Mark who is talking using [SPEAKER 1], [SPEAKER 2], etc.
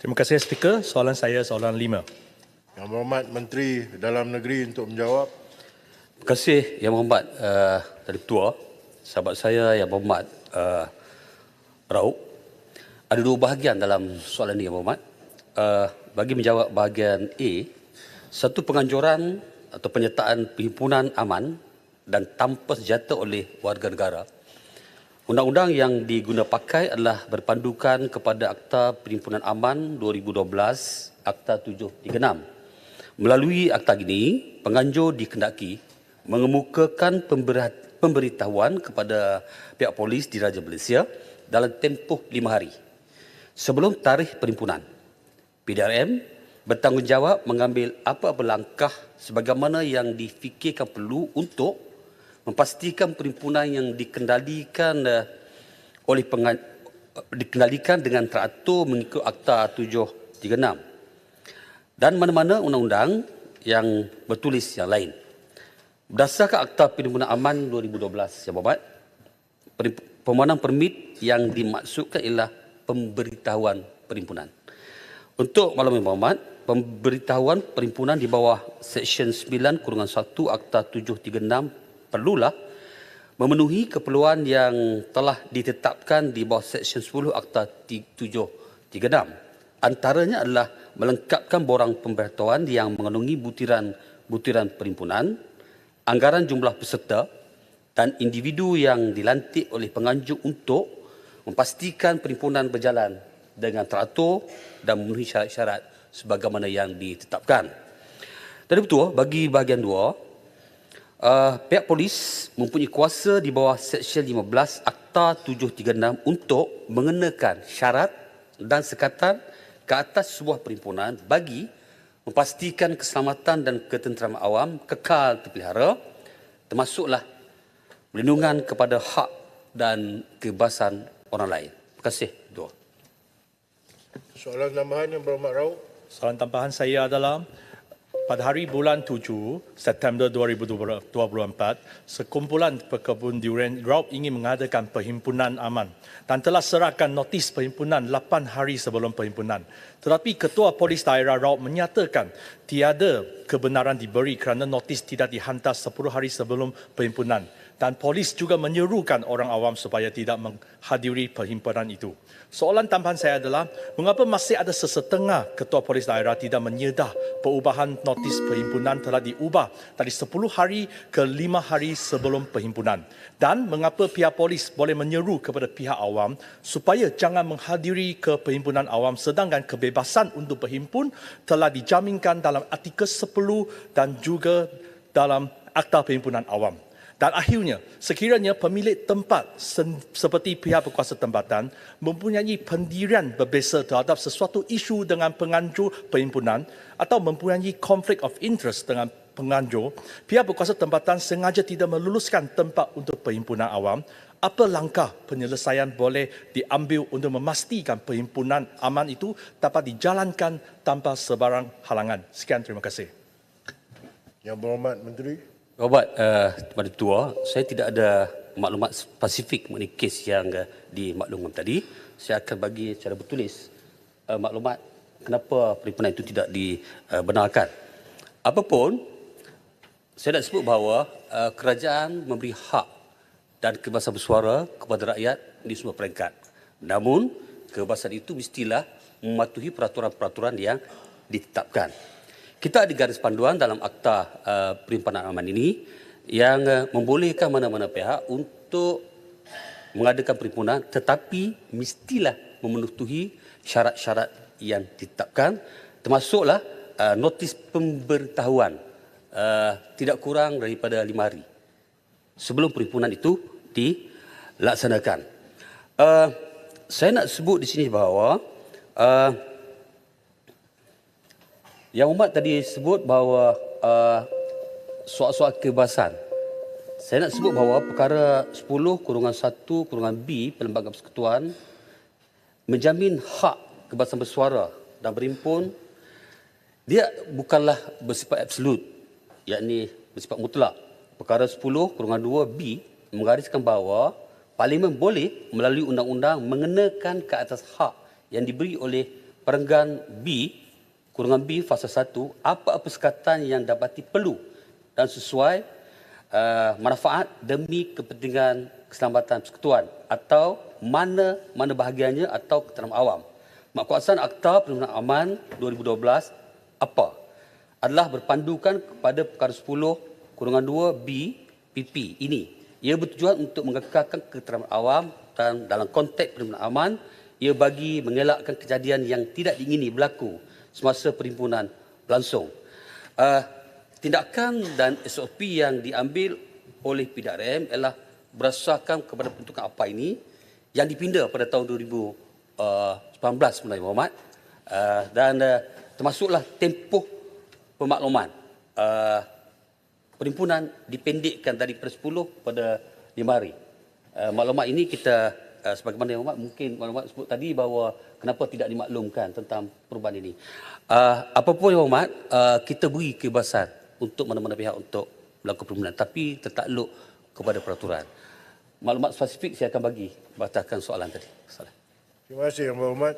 [SPEAKER 1] Terima kasih Speaker. Soalan saya soalan 5.
[SPEAKER 2] Yang Berhormat Menteri Dalam Negeri untuk menjawab.
[SPEAKER 3] Terima kasih Yang Berhormat Dari Ketua. Sahabat saya Yang Berhormat Raub. Ada dua bahagian dalam soalan ini Yang Berhormat. Bagi menjawab bahagian A, satu penganjuran atau penyertaan perhimpunan aman dan tanpa senjata oleh warga negara. Undang-undang yang diguna pakai adalah berpandukan kepada Akta Perhimpunan Aman 2012, Akta 736. Melalui akta ini, penganjur dikendaki mengemukakan pemberitahuan kepada pihak polis di Raja Malaysia dalam tempoh 5 hari sebelum tarikh perhimpunan. PDRM bertanggungjawab mengambil apa-apa langkah sebagaimana yang difikirkan perlu untuk memastikan perhimpunan yang dikendalikan dengan teratur mengikut Akta 736 dan mana-mana undang-undang yang bertulis yang lain. Berdasarkan Akta Perhimpunan Aman 2012 yang berhormat, permohonan permit yang dimaksudkan ialah pemberitahuan perhimpunan. Untuk maklum yang berhormat, pemberitahuan perhimpunan di bawah Seksyen 9-1 Akta 736 perlulah memenuhi keperluan yang telah ditetapkan di bawah Seksyen 10 Akta 736. Antaranya adalah melengkapkan borang pemberitahuan yang mengandungi butiran perhimpunan, anggaran jumlah peserta dan individu yang dilantik oleh penganjur untuk memastikan perhimpunan berjalan dengan teratur dan memenuhi syarat-syarat sebagaimana yang ditetapkan. Dan betul, bagi bahagian 2, pihak polis mempunyai kuasa di bawah Seksyen 15 Akta 736 untuk mengenakan syarat dan sekatan ke atas sebuah perhimpunan bagi memastikan keselamatan dan ketenteraman awam kekal terpelihara, termasuklah perlindungan kepada hak dan kebebasan orang lain. Terima kasih. Dua.
[SPEAKER 2] Soalan tambahan Yang Berhormat Raub.
[SPEAKER 1] Soalan tambahan saya adalah pada hari bulan 7 September 2024, sekumpulan pekebun durian Raub ingin mengadakan perhimpunan aman dan telah serahkan notis perhimpunan 8 hari sebelum perhimpunan. Tetapi Ketua Polis Daerah Raub menyatakan tiada kebenaran diberi kerana notis tidak dihantar 10 hari sebelum perhimpunan. Dan polis juga menyerukan orang awam supaya tidak menghadiri perhimpunan itu. Soalan tambahan saya adalah, mengapa masih ada sesetengah ketua polis daerah tidak menyedah perubahan notis perhimpunan telah diubah dari 10 hari ke 5 hari sebelum perhimpunan? Dan mengapa pihak polis boleh menyeru kepada pihak awam supaya jangan menghadiri ke perhimpunan awam sedangkan kebebasan untuk berhimpun telah dijaminkan dalam artikel 10 dan juga dalam Akta Perhimpunan Awam? Dan akhirnya, sekiranya pemilik tempat seperti pihak berkuasa tempatan mempunyai pendirian berbeza terhadap sesuatu isu dengan penganjur perhimpunan atau mempunyai konflik of interest dengan penganjur, pihak berkuasa tempatan sengaja tidak meluluskan tempat untuk perhimpunan awam, apa langkah penyelesaian boleh diambil untuk memastikan perhimpunan aman itu dapat dijalankan tanpa sebarang halangan? Sekian, terima kasih.
[SPEAKER 2] Yang Berhormat Menteri.
[SPEAKER 3] Berhormat kepada Ketua, saya tidak ada maklumat spesifik mengenai kes yang dimaklumkan tadi. Saya akan bagi secara bertulis maklumat kenapa perhimpunan itu tidak dibenarkan. Apapun, saya nak sebut bahawa kerajaan memberi hak dan kebebasan bersuara kepada rakyat di semua peringkat. Namun, kebebasan itu mestilah mematuhi peraturan-peraturan yang ditetapkan. Kita ada garis panduan dalam Akta Perhimpunan Aman ini yang membolehkan mana-mana pihak untuk mengadakan perhimpunan tetapi mestilah memenuhi syarat-syarat yang ditetapkan, termasuklah notis pemberitahuan tidak kurang daripada 5 hari sebelum perhimpunan itu dilaksanakan. Saya nak sebut di sini bahawa Yang Umat tadi sebut bahawa soal-soal kebebasan. Saya nak sebut bahawa perkara 10-1-B Perlembagaan Persekutuan menjamin hak kebebasan bersuara dan berhimpun. Dia bukanlah bersifat absolut, yakni bersifat mutlak. Perkara 10-2-B menggariskan bahawa Parlimen boleh melalui undang-undang mengenakan ke atas hak yang diberi oleh perenggan B, kurungan B fasa 1, apa-apa sekatan yang dapati perlu dan sesuai manfaat demi kepentingan keselamatan persekutuan atau mana bahagiannya atau ketenteraan awam. Maksudkan Akta Perhimpunan Aman 2012 apa? Adalah berpandukan kepada perkara 10 kurungan 2 B PP ini. Ia bertujuan untuk mengekalkan ketenteraan awam dan dalam konteks perhimpunan aman, ia bagi mengelakkan kejadian yang tidak diingini berlaku semasa perhimpunan berlangsung. Tindakan dan SOP yang diambil oleh PDRM ialah berdasarkan kepada peruntukan apa ini yang dipinda pada tahun 2019 sebenarnya Muhammad, dan termasuklah tempoh pemakluman. Perhimpunan dipendekkan daripada 10 pada 5 hari. Maklumat ini kita sebagaimana yang mungkin maklumat sebut tadi bahawa kenapa tidak dimaklumkan tentang perubahan ini. Apapun yang Muhammad, kita beri kebebasan untuk mana-mana pihak untuk melakukan perhimpunan, tapi tertakluk kepada peraturan. Maklumat spesifik saya akan bagi berdasarkan soalan tadi.
[SPEAKER 2] Terima kasih Yang Berhormat.